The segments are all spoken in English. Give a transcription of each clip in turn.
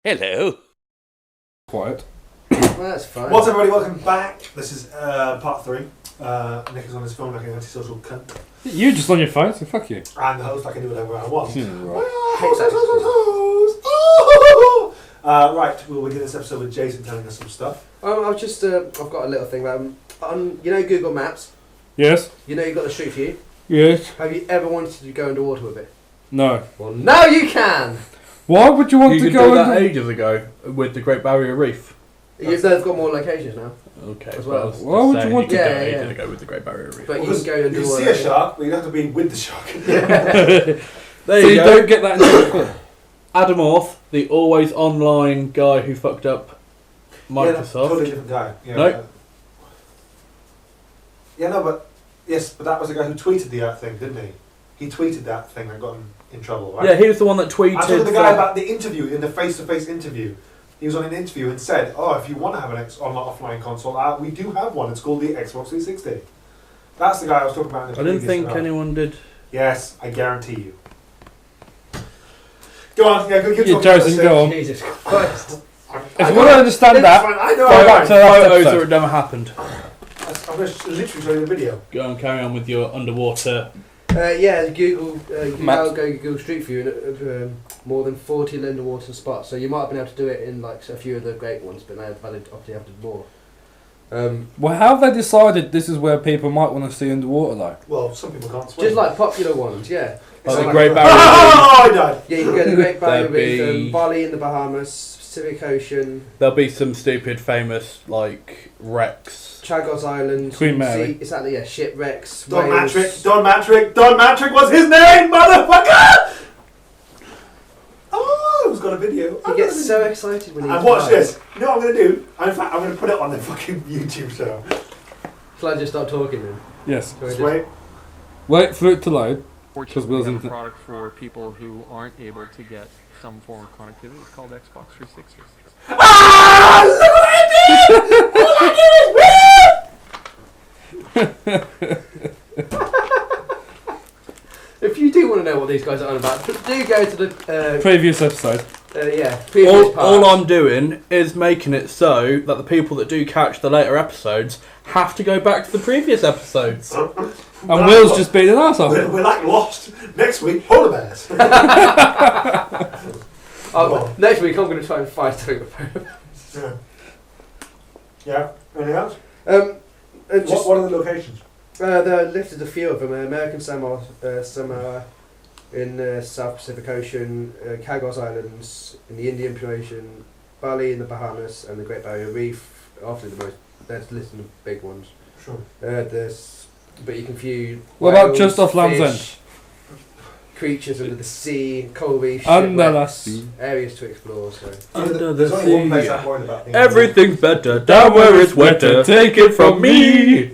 Hello. Quiet. Well, that's fine. What's up, everybody? Welcome back. This is part 3. Nick is on his phone like an antisocial cunt. You're just on your phone, so fuck you. And the host, I can do whatever I want. Right. Right, we'll begin this episode with Jason telling us some stuff. I've just, I've got a little thing about, you know Google Maps? Yes. You know you've got the Street View? Yes. Have you ever wanted to go underwater with it? No. Well, now you can! Why would you want You to could go do that under... ages ago with the Great Barrier Reef. They've got more locations now. Okay, As well. Why would you want to to- do Yeah, ages yeah. ago with the Great Barrier Reef? But you Because can go You underwater. can see a shark, but you don't have to be with the shark. There So you you go. don't get that into the film. Adam Orth, the always online guy who fucked up Microsoft. Yeah, totally different guy. Yeah, No. Yeah, no, but... Yes, but that was the guy who tweeted the thing, didn't he? He tweeted that thing that got him in trouble, right? Yeah, he was the one that tweeted. I talked to the guy about the interview, in the face-to-face interview. He was on an interview and said, "Oh, if you want to have an offline console, we do have one. It's called the Xbox 360." That's the guy I was talking about. In the I didn't previous think anyone did. Yes, I guarantee you. Go on, yeah, keep Yeah, talking about Jason, this, go on. Jesus Christ. If you want to understand that, I know. go I back know. to the last Photos episode. or it never happened. I'm going to literally show you the video. Go on, carry on with your underwater. Yeah, Google, you can now Maps. go Google Street View and more than 40 underwater spots. So you might have been able to do it in like a few of the great ones, but now they've obviously have to do more. Well, how have they decided this is where people might want to see underwater, though? Well, some people can't swim. Just like popular ones, yeah. Like It's the like- Great Barrier Reef. Oh, I died. Yeah, you can go to the Great Barrier There'd Reef, be- Bali in the Bahamas, Pacific Ocean, There'll be some stupid, famous, like, wrecks. Chagos Island, Queen Mary. Exactly, yeah, shipwrecks. Don whales. Don Matrick was his name, motherfucker! Oh, he's got a video. He gets so excited when he. And watch this. You know what I'm going to do? In fact, I'm going to put it on the fucking YouTube show. Shall I just start talking then? Yes. Shall I Just just- wait. Wait for it to load. Fortunately, Will's we have into- a product for people who aren't able to get some form of connectivity. It's called Xbox 360. Ah! Look what I did! All I If you do want to know what these guys are on about, do go to the Previous episode. previous All part. I'm doing is making it so that the people that do catch the later episodes have to go back to the previous episodes. And Will's just being an arsehole. We're like lost. Next week, polar bears. Next week I'm going to try and fight through. Yeah. Yeah. Anything else? And What are the locations? they listed a few of them: American Samoa, in South Pacific Ocean, Chagos Islands in the Indian Ocean, Bali in the Bahamas, and the Great Barrier Reef. After the most, that's listed the big ones. Sure. But you can view. What about whales, just off Land's fish, creatures under the sea, coral reefs, Under the shipwrecks, sea. areas to explore. So. Under There's the only one place sea. I'm worried about. Everything's better down where it's wetter. Take it from me.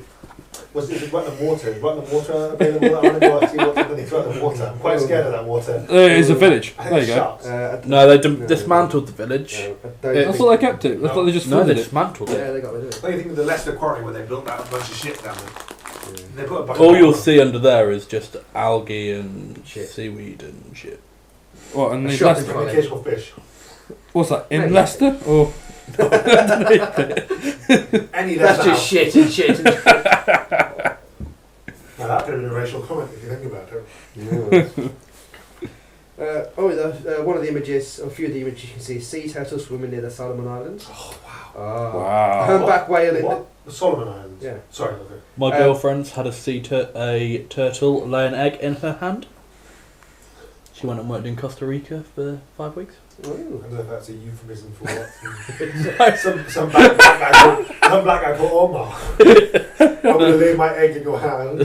Is it wet and water? Is wet and water available? I want to go and see what's underneath wet and water. I'm quite scared of that water. It's a village. I think There you it's go. sharks. No, they dismantled the village. That's what they kept it. I thought they just No, they flooded it. dismantled Yeah, it. they got rid of it. What do you think of the Leicester quarry where they built that bunch of shit down there? Yeah. They put a bucket All of you'll water. see under there is just algae and Shit. seaweed and shit. What, and A the shot Leicester? And occasional fish. What's that, Yeah, in Leicester? Or Any That's less just shit and shit and shit. Now that could have been a racial comment if you think about it. One of the images, or a few of the images you can see, sea turtles swimming near the Solomon Islands. Oh wow. wow. Humpback whale in What? The Solomon Islands. Yeah. Sorry. Okay. My Um, girlfriend's had a turtle lay an egg in her hand. She went and worked in Costa Rica for 5 weeks. I the. don't know if that's a euphemism for what. some black guy called Omar. I'm gonna lay my egg in your hand.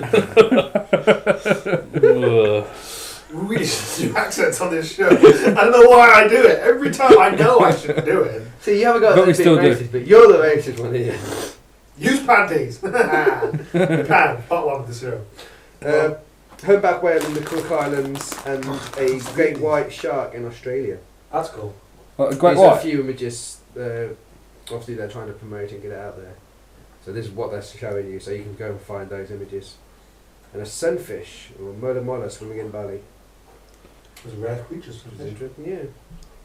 We really should do accents on this show. I don't know why I do it. Every time I know I shouldn't do it. See, you haven't got But we the big still do. racist, but you're the racist one here. Use panties. Pan, part one of the show. Humpback whale in the Cook Islands and a great white shark in Australia. That's cool. Great These are a white. few images. Obviously, they're trying to promote and get it out there. So this is what they're showing you, so you can go and find those images. And a sunfish, or mola mola, swimming in Bali. Those are rare creatures. Which is interesting, yeah.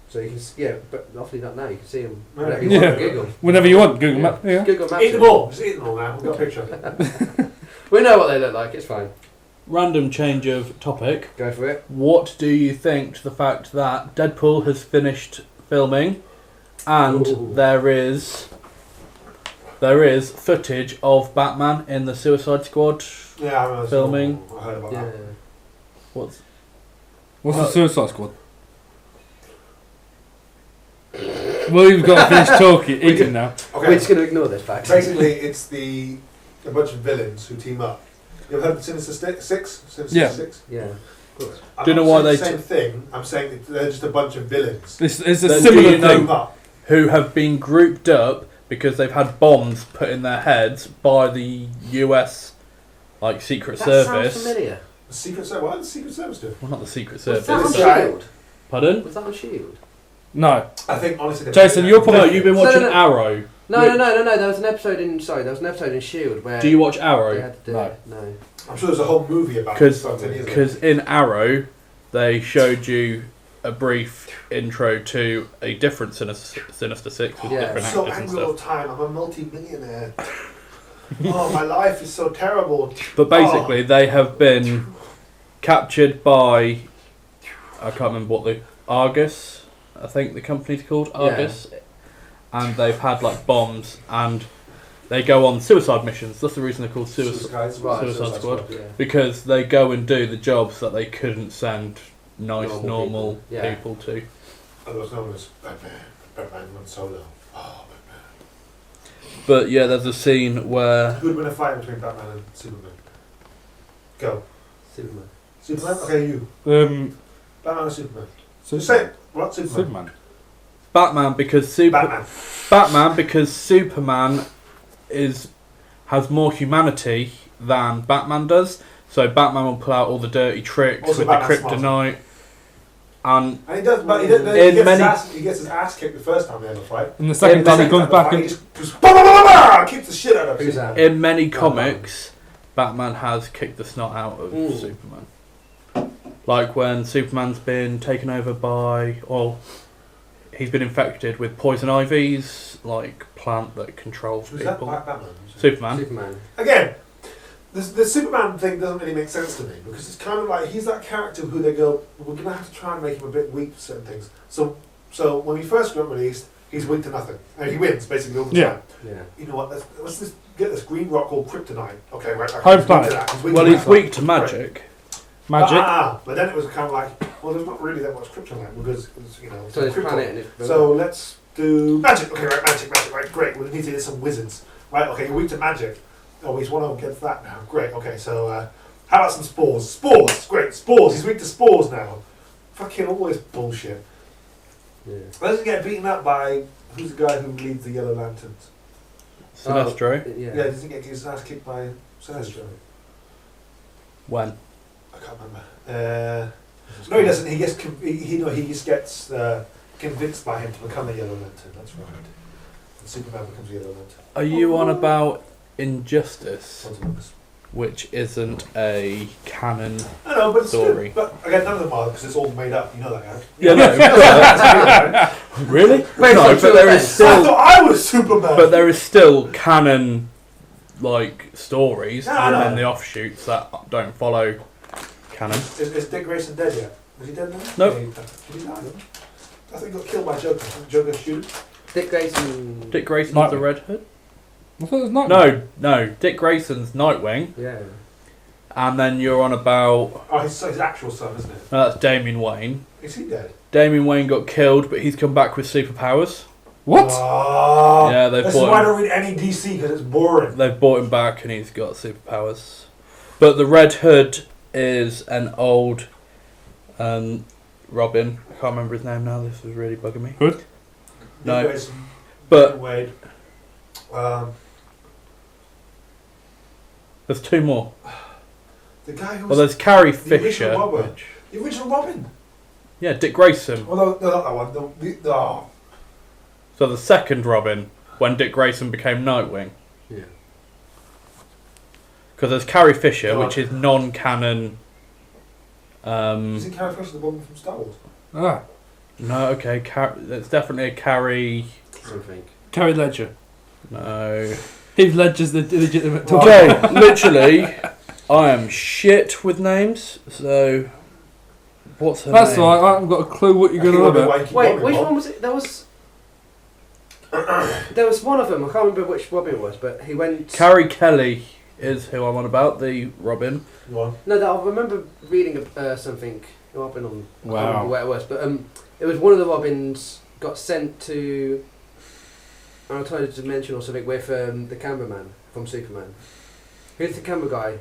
So you can, but obviously not now. You can see them No. whenever you Yeah. want on Google. Whenever you want, Google Map. Yeah. Google Maps. Eat them all. Just eat them all now. We've got a picture. We know what they look like. It's fine. Random change of topic. Go for it. What do you think to the fact that Deadpool has finished filming, and Ooh. there is footage of Batman in the Suicide Squad? Yeah, I remember Filming. I heard about Yeah. that. What's What's the Suicide Squad? Well, you've got to finish talking, eating now. We're Okay. just going to ignore this fact. Basically, it's a bunch of villains who team up. You ever heard of Sinister Six? Sinister Yeah. Six? Yeah. Of course. I'm Do you not know why saying they the same thing? I'm saying that they're just a bunch of villains. It's a Then similar do you know- thing. Up. who have been grouped up because they've had bombs put in their heads by the US Secret That sounds Service. familiar. The Secret Service. What did the Secret Service do? Well, not the Secret Was Service. that on It's right. Shield? Pardon? Was that on Shield? No. I think honestly. they're- Jason, you're No, you've been No, watching no, no. Arrow. No. There was an episode in. Sorry, there was an episode in Shield where. Do you watch They Arrow? had to do No. it. No. I'm sure there's a whole movie about it. Because about 10 years ago. because in Arrow they showed you a brief intro to a different Sinister Six with Yeah. different I'm so actors and angry all stuff. the time. I'm a multi-millionaire. Oh, my life is so terrible. But basically, they have been captured by, I can't remember what the Argus, I think the company's called Argus, and they've had bombs, and they go on suicide missions. That's the reason they're called Suicide Suicide Squad. Yeah. Because they go and do the jobs that they couldn't send nice, Normal normal people. Yeah. people to. Otherwise known as Batman. Batman went solo. Oh, Batman. But yeah, there's a scene where Who would win a fight between Batman and Superman? Go. Superman. Superman? Okay, you. Batman or Superman? Just say it. What? Superman. Superman. Batman because Superman has more humanity than Batman does. So Batman will pull out all the dirty tricks Also with Batman's the kryptonite. And And he does, but he gets his ass kicked the first time they have a fight. And the second time he comes back He and just goes, bah, bah, bah, bah, bah, kicks the shit out of Who's him. that? in many comics, Batman has kicked the snot out of Mm. Superman. Like when Superman's been taken over by, he's been infected with poison ivy's plant that controls Who's that? people. Batman. Superman. Superman. Again, the Superman thing doesn't really make sense to me because it's kind of like he's that character who they go, we're going to have to try and make him a bit weak for certain things. So when he first got released, he's weak to nothing. And he wins basically all the Yeah. time. Yeah. You know what? Let's just get this green rock called kryptonite. Okay, right. Home he's weak planet. to that. He's Well, to he's that. weak to Right. magic. magic. But then it was kind of like, well, there's not really that much kryptonite because it's, So there's krypton. planet and it's. So let's do magic. Okay, right, magic, right, great. We need to get some wizards. Right, okay, you're weak to magic. Oh, he's one of them gets that now. Great, okay, so how about some spores? Spores, great, spores. He's weak to spores now. Fucking all this bullshit. Yeah. Doesn't get beaten up by, who's the guy who leads the Yellow Lanterns? Sinestro. Yeah. Yeah, doesn't get his ass kicked by Sinestro. When? I can't remember. No, he doesn't. He gets he just gets convinced by him to become a Yellow Lantern. That's right. And Superman becomes a Yellow Lantern. Are you on about Injustice, Sometimes. which isn't a canon? I know, but it's Story. good. But again, none of them are because it's all made up. You know that, Aaron. Yeah, no. That's Really? Based No, on but true there events. is still, I thought I was Superman. but there is still canon, stories, Yeah, I and know. then the offshoots that don't follow canon. Is Dick Grayson dead yet? Is he dead now? Nope. Did he die? I think he got killed by Joker. Joker shooter. Dick Grayson. Dick Grayson's Nightwing. the Red Hood? I thought it was not. No. Dick Grayson's Nightwing, Yeah. and then you're on about Oh, his actual son, isn't it? that's Damian Wayne. Is he dead? Damian Wayne got killed, but he's come back with superpowers. What? Oh, Yeah, they've this is why I bought don't read any DC because it's boring. they've brought him back, and he's got superpowers. But the Red Hood is an old Robin. I can't remember his name now. This was really bugging me. Hood? No. Dick Grayson, But Wade. there's two more. The guy who Well, was there's Carrie the original Fisher. Robin. Which, the original Robin. yeah, Dick Grayson. Oh, no, not that one. Oh. So the second Robin, when Dick Grayson became Nightwing. Yeah. Because there's Carrie Fisher, God. which is non-canon Is it Carrie Fisher, the woman from Star Wars? Ah, No, okay, it's definitely a Carrie. Something. Carrie Ledger. No. Heath Ledger's the legitimate talk. Okay, literally, I am shit with names, so. What's her That's name? alright, I haven't got a clue what you're going on about. Wait, which one was it? There was one of them. I can't remember which Robin it was, but he went. Carrie Kelly is who I'm on about, the Robin. No, I remember reading something. Robin on. I can't remember where it was, but it was one of the Robins got sent to an alternative dimension or something with the cameraman from Superman. Who's the camera guy?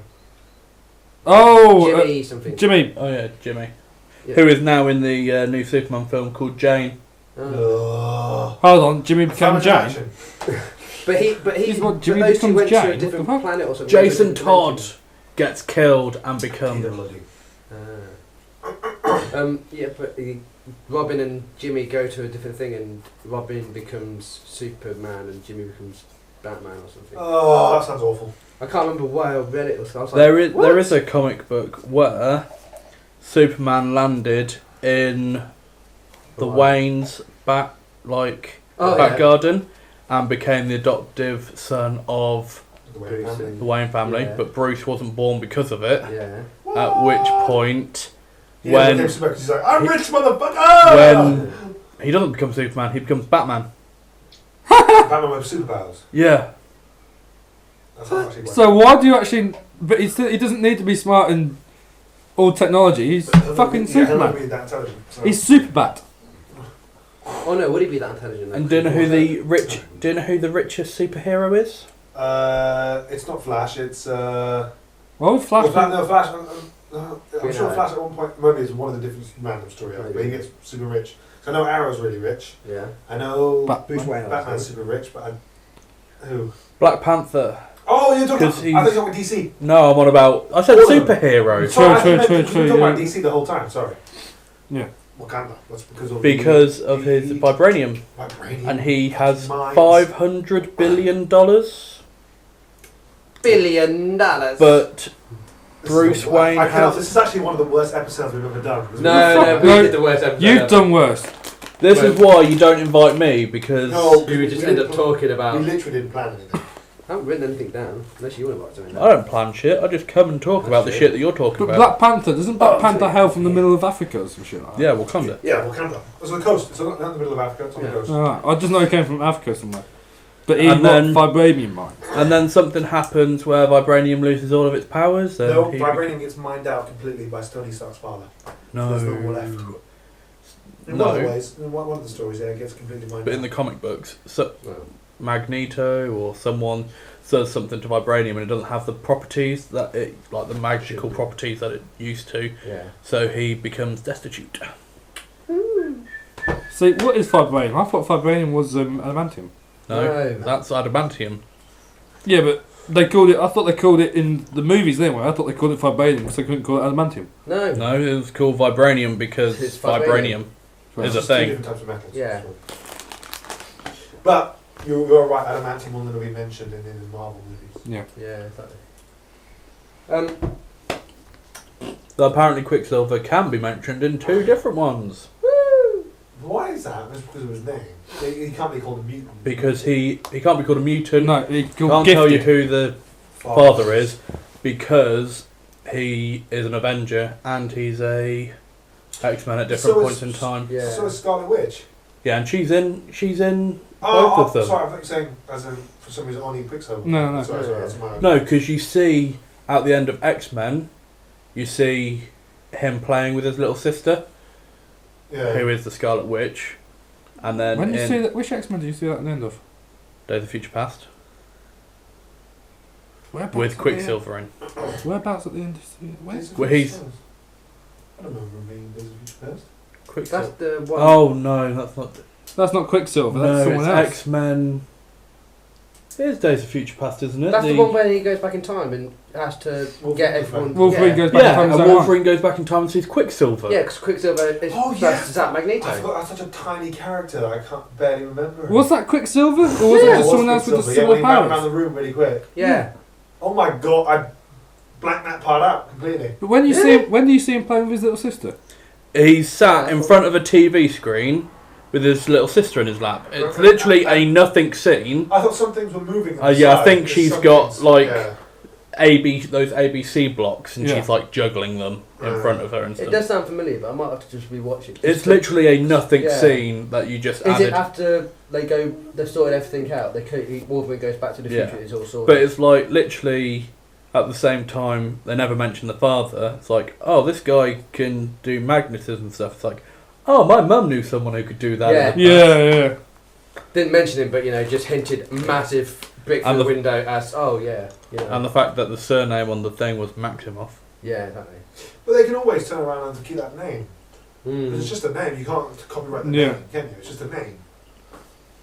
Oh, Jimmy something. Jimmy. Oh yeah, Jimmy. Yeah. Who is now in the new Superman film called Jane. Oh. Hold on, Jimmy became Jane. But He's what, but Jimmy those two becomes went Jane? to a What the different fuck? planet or something. Jason Different Todd dimension. gets killed and becomes. Yeah, but Robin and Jimmy go to a different thing, and Robin becomes Superman, and Jimmy becomes Batman or something. Oh, that sounds awful. I can't remember why I read it. I was like, There is what? a comic book where Superman landed in the Wow. Wayne's back yeah. garden and became the adoptive son of The way Bruce it happened. and- the Wayne family, Yeah. but Bruce wasn't born because of it. Yeah. At which point, He never when became Superman 'cause he's like, I'm rich, motherfucker! when he doesn't become Superman, he becomes Batman. Batman with superpowers. Yeah, That's how actually works. So why do you actually... But he doesn't need to be smart in all technology. He's fucking He'll Superman. never be that intelligent. So. He's Superbat. Oh no, would he be that intelligent? and do you know who the richest superhero is? It's not Flash, it's... Why would Flash... No, Flash... I'm Green sure Arrow. Flash at one point, maybe it's one of the different random story arcs, but he gets super rich. So I know Arrow's really rich. Yeah. I know Bruce Wayne. Batman's super rich, but who? Black Panther. Oh, you're talking 'Cause about... he's- I think you're talking about DC. No, I'm on about. I said All of them. superhero Sorry, I True, meant- true, you were talking about yeah. DC the whole time, sorry. Yeah. Wakanda. That's because of... because of his the- vibranium, Vibranium. and he has Mines. $500 billion. $1 billion. But This is Bruce a- Wayne I cannot- has- This is actually one of the worst episodes we've ever done. No, we No, did the worst episode. You've ever. done worse. this is why you don't invite me, because No. You would just end up talking We about. literally didn't plan anything. I haven't written anything down, unless you want to write something I down. don't plan shit. I just come and talk That's about the true. shit that you're talking But about. Black Panther, doesn't Black Panther hail from the middle of Africa or some shit like that? Yeah, Wakanda. Yeah, Wakanda. It's on the coast. It's not in the middle of Africa. It's on the Yeah. coast. Alright, I just know he came from Africa somewhere. But he And got then- vibranium mine. And then something happens where vibranium loses all of its powers. And No, he vibranium gets mined out completely by Tony Stark's father. No. There's no more left. In No. one of the ways, in one of the stories, yeah, it gets completely mined But out. in the comic books, so Well, Magneto or someone says something to vibranium and it doesn't have the properties that it, like the magical Should. properties that it used to, yeah. so he becomes destitute. See, what is vibranium? I thought vibranium was adamantium. No, that's adamantium. Yeah, but they called it... I thought they called it in the movies anyway. I thought they called it vibranium because they couldn't call it adamantium. No. No, it was called vibranium because It's vibranium Right. is a It's two thing. different types of metals. Yeah. But you're right, adamantium will never be mentioned in the Marvel movies. Yeah. Yeah, exactly. Though apparently Quicksilver can be mentioned in two different ones Why is that? That's because of his name. He can't be called a mutant. because he can't be called a mutant. No, he Can't called tell you gifted. who the father is because he is an Avenger and he's a X-Men at different So points is- in time. Yeah. So is Scarlet Witch. Yeah, and she's in Oh, both of them. sorry, I thought you were saying as in for some reason only Quicksilver. No. Sorry, that's my... No, because you see at the end of X-Men, you see him playing with his little sister, Yeah. who is the Scarlet Witch, and then When did you in see that? Which X-Men did you see that at the end of? Days of Future Past Whereabouts with at the Quicksilver in. end? Whereabouts at the end? Where's Well, he's- I don't remember him being Days of Future Past. Quicksilver. That's the one. Oh no, that's not. That's not Quicksilver. That's No, someone it's else. X-Men. It is Days of Future Past, isn't it? That's the one where he goes back in time and has to Wolverine get goes everyone. back. Wolverine yeah. goes back in Yeah, time. and is that right? Wolverine goes back in time and sees Quicksilver. Yeah, because Quicksilver is Oh, versus yes. that I Magneto. forgot that's such a tiny character that I can't barely remember. Was that Quicksilver? Or was Yeah, it just someone else with a Quicksilver, similar when he ran around powers? the room really quick. Yeah. Oh my god, blanked that part out completely. But when you see him, when do you see him playing with his little sister? He's sat in front of a TV screen with his little sister in his lap. It's literally a nothing scene. I thought some things were moving. On the Yeah, I side. think There's she's some got things- like yeah. those ABC blocks, and Yeah. she's like juggling them in front of her and It stuff. does sound familiar, but I might have to just rewatch it. It's literally a nothing Yeah. scene that you just Is added. it after they've sorted everything out? Wolverine goes back to the Yeah. future. It's all sorted. But it's like literally at the same time they never mention the father. It's like, oh, this guy can do magnetism and stuff. It's like, oh, my mum knew someone who could do that. Yeah. in the past. Yeah. Didn't mention him, but just hinted massive brick through And the the- window as And the fact that the surname on the thing was Maximoff. yeah, exactly. But they can always turn around and keep that name. Mm. It's just a name. You can't copyright the Yeah. name, can you? It's just a name.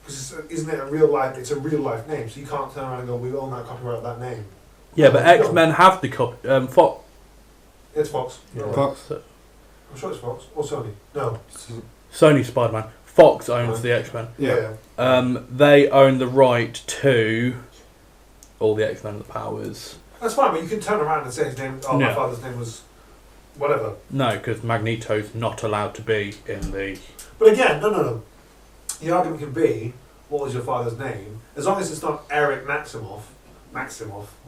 Because isn't it a real life? It's a real life name, so you can't turn around and go, "We own that copyright of that name." Yeah, but No. X-Men have the Fox. It's Fox. Yeah. No, Fox. I'm sure it's Fox or Sony. No. Sony Spider-Man. Fox owns the X-Men. Yeah. They own the right to all the X-Men and the powers. That's fine, but you can turn around and say his name. Oh, my Yeah. father's name was whatever. No, because Magneto's not allowed to be in the... But again, no. The argument can be, what was your father's name? As long as it's not Eric Maximoff,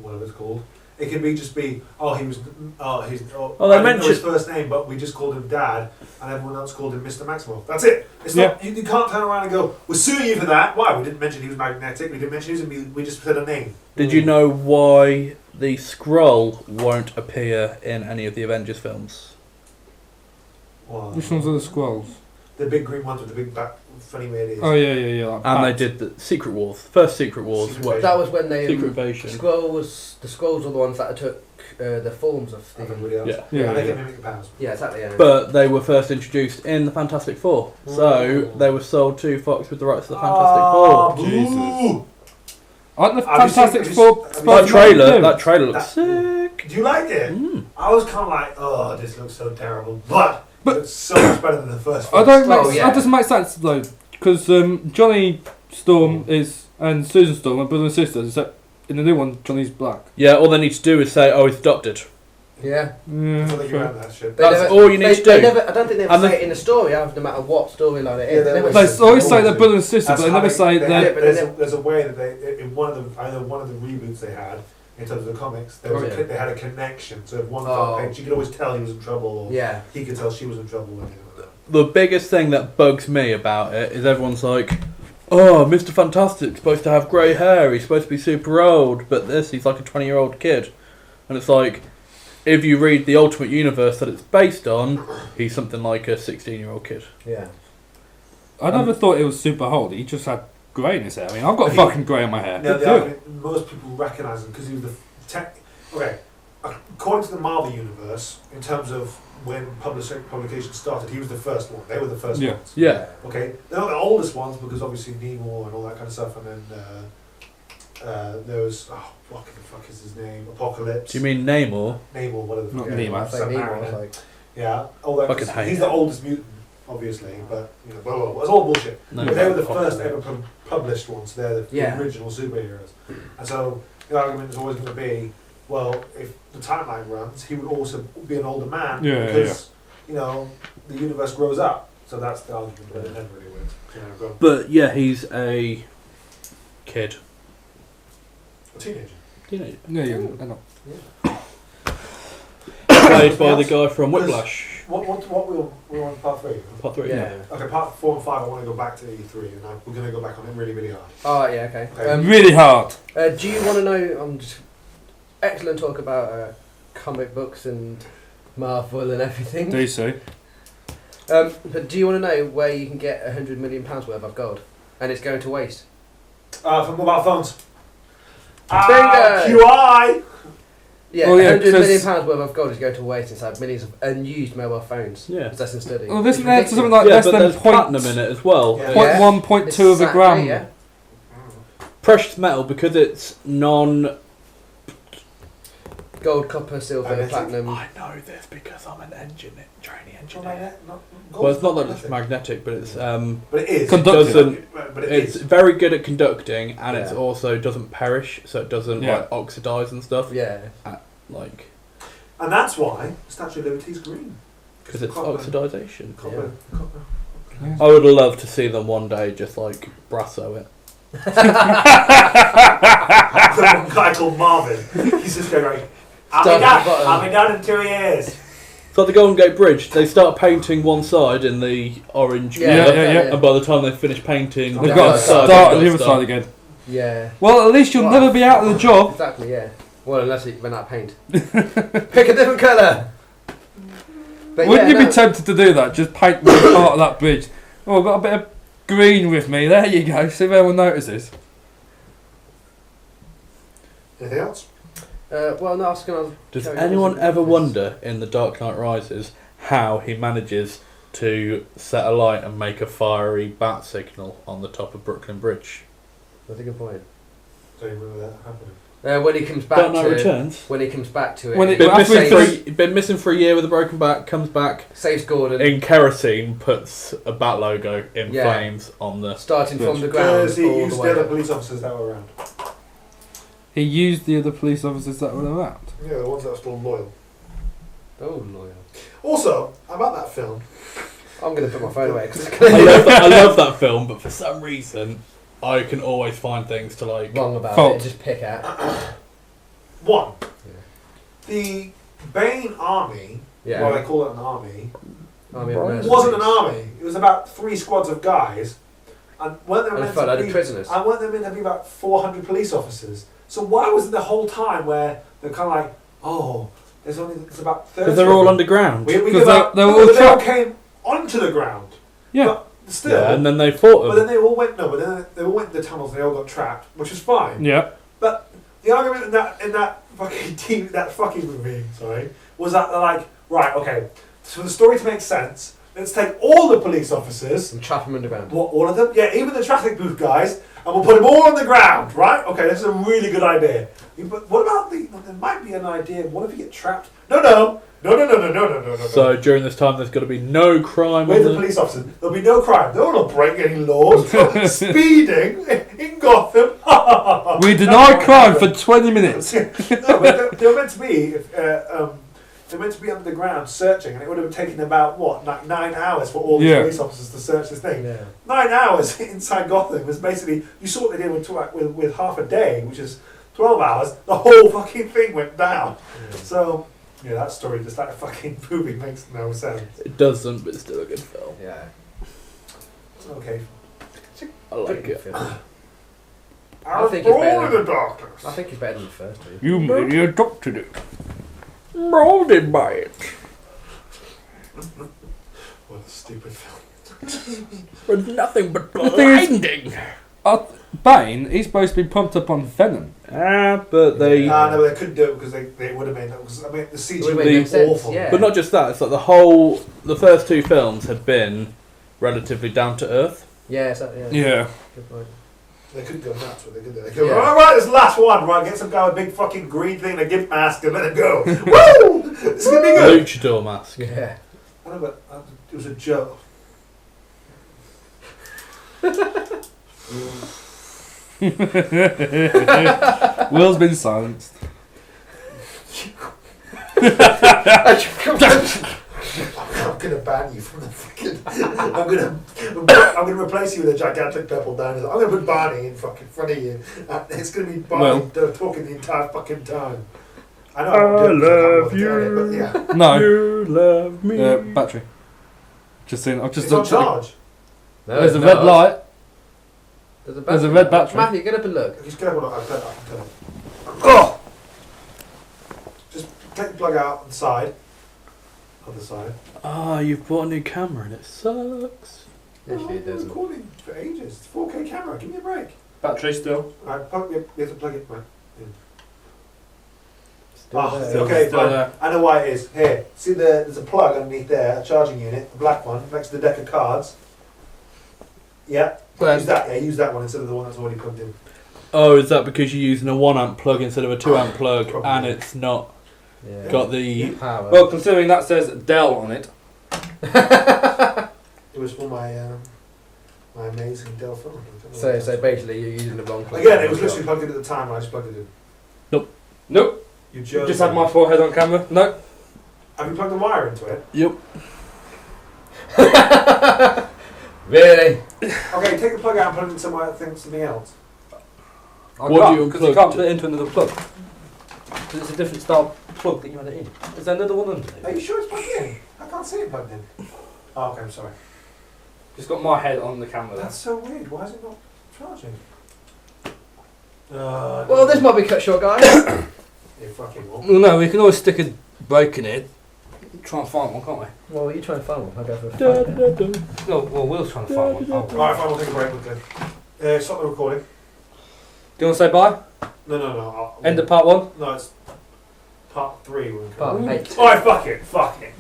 whatever it's called. It can just be, I didn't know his first name, but we just called him Dad, and everyone else called him Mr. Maximoff. That's it. It's not. You can't turn around and go, we're suing you for that. Why? We didn't mention he was magnetic. We didn't mention he was. We just said a name. Did you know why the Skrull won't appear in any of the Avengers films? Well, Which ones are the Skrulls? the big green ones with the big back, funny way it is. Oh yeah. Like And they bats. did the Secret Wars. First Secret Wars. Secret was That was when they Secret the Invasion. Skrulls were the ones that took the forms of the Everybody else. Yeah. Yeah, And they yeah. can mimic the powers. yeah, exactly. Yeah. But they were first introduced in the Fantastic Four. So they were sold to Fox with the rights to the Fantastic Oh, Four. boo! Aren't the Have you seen- Fantastic have you Four? s- have you That seen- trailer, that trailer looks That- sick. Do you like it? Mm. I was kind of like, oh, this looks so terrible. But it's so much better than the first I one. don't. Oh, yeah. That doesn't make sense though, because Johnny Storm is and Susan Storm are brother and sisters. Except in the new one, Johnny's black. Yeah, all they need to do is say, oh, he's adopted. yeah. So they Yeah. get around that shit. They That's all you need to do. Never, I don't think they ever And say the- it in the story, no matter what storyline it Yeah, is. they They never always They always say Always they're do. brother and sister, That's but they how never say they- they're. but there's a way that they in one of the either one of the reboots they had in terms of the comics there was Oh, yeah. they had a connection. So if one Oh. felt pain, she could always tell he was in trouble, or Yeah. he could tell she was in trouble. And, The biggest thing that bugs me about it is everyone's like, oh, Mr. Fantastic's supposed to have grey hair, he's supposed to be super old, but he's like a 20-year-old kid. And it's like, if you read the Ultimate Universe that it's based on, he's something like a 16-year-old kid. Yeah. I never thought it was super old. He just had grey in his hair. I mean, I've got fucking grey in my hair. No, Good the deal. argument, most people recognise him because he was the okay. According to the Marvel universe, in terms of when publication started, he was the first one. They were the first Yeah. ones. Yeah. Okay, they're not the oldest ones because obviously Nemo and all that kind of stuff, and then there was what the fuck is his name? Apocalypse. Do you mean Namor? Nemo? Whatever. the Not fuck- Nemo. I say Some Nemo, Mariner. it's like, Yeah, all that. Fucking hate he's it. the oldest mutant, obviously, but blah, blah, blah. It's all bullshit. No, But they were the Apocalypse. first ever published ones. They're the Yeah. original superheroes, and so the argument is always going to be, well, if the timeline runs, he would also be an older man Yeah, because the universe grows up. So that's the argument, but it never really works. Go But yeah, he's a kid. a teenager. Teenager. Yeah, I know. Played by the guy from Whiplash. What we're on part 3. Part 3, yeah. Okay, part 4 and 5. I want to go back to E3, and we're going to go back on it really, really hard. Oh, yeah, okay. Okay. Really hard. Do you want to know? Just excellent talk about comic books and Marvel and everything. DC. But do you want to know where you can get £100 million worth of gold, and it's going to waste? For mobile phones. Bingo! QI! Yeah, Oh, yeah, £100 million because- worth of gold is going to waste inside millions of unused mobile phones. Yeah. It's less than study. Well, isn't It's there ridiculous. something like Yeah, less but than there's platinum in it as well. Yeah. point Yeah. one, point It's two of a exactly, gram? Yeah. Precious metal, because it's non... Gold, copper, silver, Magnetic. platinum. I know this because I'm an trainee engineer. Magnet- not- Well, it's not that it's magnetic. magnetic, but it's But it is. Conductive. doesn't. But it It's is. very good at conducting, and it's Yeah. also doesn't perish, so it doesn't Yeah. like oxidize and stuff. Yeah. Like And that's why the Statue of Liberty is green. Because it's copper- oxidisation. Copper. I would love to see them one day just like brasso it. There's one guy called Marvin. He's just going right. I'll be done in 2 years. It's like the Golden Gate Bridge. They start painting one side in the orange colour, and by the time they finish painting, they've got to start on the other side again. Yeah. Well, at least you'll never be out of the job. Exactly, yeah. Well, unless you run out of paint. Pick a different colour! But Wouldn't you be tempted to do that? Just paint one part of that bridge. Oh, I've got a bit of green with me. There you go. See if anyone notices. Anything else? Well, no, I was going to... Does anyone ever wonder in The Dark Knight Rises how he manages to set a light and make a fiery bat signal on the top of Brooklyn Bridge? That's a good point. Don't remember that happening. When he comes back Dark Knight to Returns. When he comes back to it... Been missing for a year with a broken back, comes back... Saves Gordon. In kerosene, puts a bat logo in flames on the... Starting from the ground. Because he used the other police officers that were around. He used the other police officers that were around. Yeah, the ones that are still loyal. Oh, loyal. Also, about that film... I'm going to put my phone away. Cause I love that film, but for some reason... I can always find things to like... Wrong about fault. it, just pick out. One. The Bane army, well they call it an army, wasn't an army. It was about 3 squads of guys. And weren't there meant to be prisoners. And weren't there meant to be about 400 police officers? So why was it the whole time where they're kind of like, oh, it's about 30? Because they're all underground. They all came onto the ground. Yeah. But still. Yeah, and then they fought them. But then they all went they all went in the tunnels and they all got trapped, which is fine. Yeah. But the argument in that fucking movie, was that they're like, right, okay, so for the story to make sense, let's take all the police officers and trap them underground. What, all of them? Yeah, even the traffic booth guys, and we'll put them all on the ground, right? Okay, this is a really good idea. But what about there might be an idea, what if you get trapped? No. So during this time, there's got to be no crime. With the police officers, there'll be no crime. They're not breaking any laws. Speeding in Gotham. We deny crime for 20 minutes. No, but they were meant to be. They're meant to be underground searching, and it would have taken about like 9 hours for all the police officers to search this thing. Yeah. 9 hours inside Gotham was basically you saw what they did with half a day, which is 12 hours. The whole fucking thing went down. Yeah. So. Yeah, that story, just that fucking movie makes no sense. It doesn't, but it's still a good film. Yeah. Okay. I like it. I think it's better than the darkness. I think it's better than the first two. You made your doctor do. Molded by it. What a stupid film. With nothing but blinding. Bane, he's supposed to be pumped up on venom. But they... no, they couldn't do it because they would have made that. Because, I mean, the CG would be awful. Yeah. But not just that, it's like the first 2 films had been relatively down to earth. Yeah. Yeah. Good point. They couldn't go nuts, but they could do it. They go, alright, this last one, right, get some guy with a big fucking green thing and a gift mask and let him go. Woo! This is going to be good. Luchador mask. Yeah. I know, but it was a joke. Will's been silenced. I'm gonna ban you from the fucking. I'm gonna replace you with a gigantic purple dinosaur. I'm gonna put Barney in fucking front of you. It's gonna be Barney talking the entire fucking time. I know. I love you. But yeah. No. You love me. Battery. Just saying. I've just it's on charge. No, there's a red light. There's a red battery. Matthew, get up and look. Just get up and look. I'll turn it. Oh! Just take the plug out on the side. Other side. You've bought a new camera and it sucks. Yes, it does. I've been recording for ages. It's a 4K camera. Give me a break. Battery still. Alright, you have to plug it back in. Still Okay, still fine. there. I know why it is. Here, see there's a plug underneath there, a charging unit, the black one, next to the deck of cards. Yeah, use that. Yeah, use that one instead of the one that's already plugged in. Oh, is that because you're using a 1 amp plug instead of a 2 amp plug, Probably. and it's not got the power? Well, considering that says Dell on it. It was for my amazing Dell phone. So basically you're using the wrong plug. Again, it was literally plugged in at the time when I just plugged it in. Nope. You Just had my forehead on camera. Nope. Have you plugged the wire into it? Yep. Really? Okay, take the plug out and put it in something else. What do you Because you unplug can't to? put it into another plug. Because it's a different style plug that you had it in. Is there another one under Are it? you sure it's plugged in? I can't see it plugged in. Oh, okay, I'm sorry. Just got my head on the camera there. That's so weird. Why is it not charging? Well, this might be cut short, guys. You fucking will. Well, no, we can always stick a break in it. Try and find one, can't we? Well, you try and find one. I'll go for a No, well, Will's trying to find one. Oh. Alright, fine, we'll take a break quickly. Stop the recording. Do you want to say bye? No. End of part 1? No, it's part 3. Part 8. Alright, fuck it.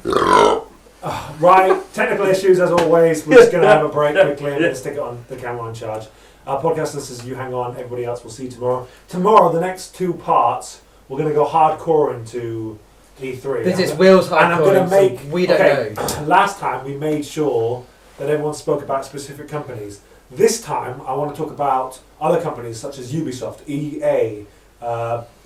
Right, technical issues as always. We're just going to have a break quickly and then stick it on the camera on charge. Our podcast listeners, you hang on. Everybody else, we'll see you tomorrow. Tomorrow, the next 2 parts, we're going to go hardcore into E3. This is Will's hardcore. And I'm going to make... we don't know. Last time, we made sure that everyone spoke about specific companies. This time, I want to talk about other companies such as Ubisoft, EA,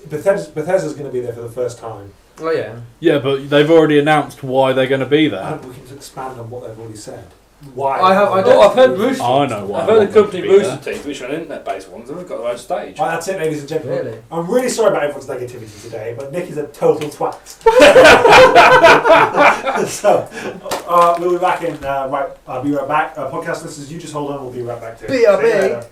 Bethesda's going to be there for the first time. Oh, yeah. Yeah, but they've already announced why they're going to be there. We can expand on what they've already said. Why? I've heard Rooster. I know why. I've heard the company they want Rooster them to be Teeth, which are internet-based ones, and they've got their own stage. Right, that's it, ladies and gentlemen. Really? I'm really sorry about everyone's negativity today, but Nick is a total twat. So, we'll be back in. I'll be right back. Podcast listeners, you just hold on. We'll be right back too. BRB. See you later.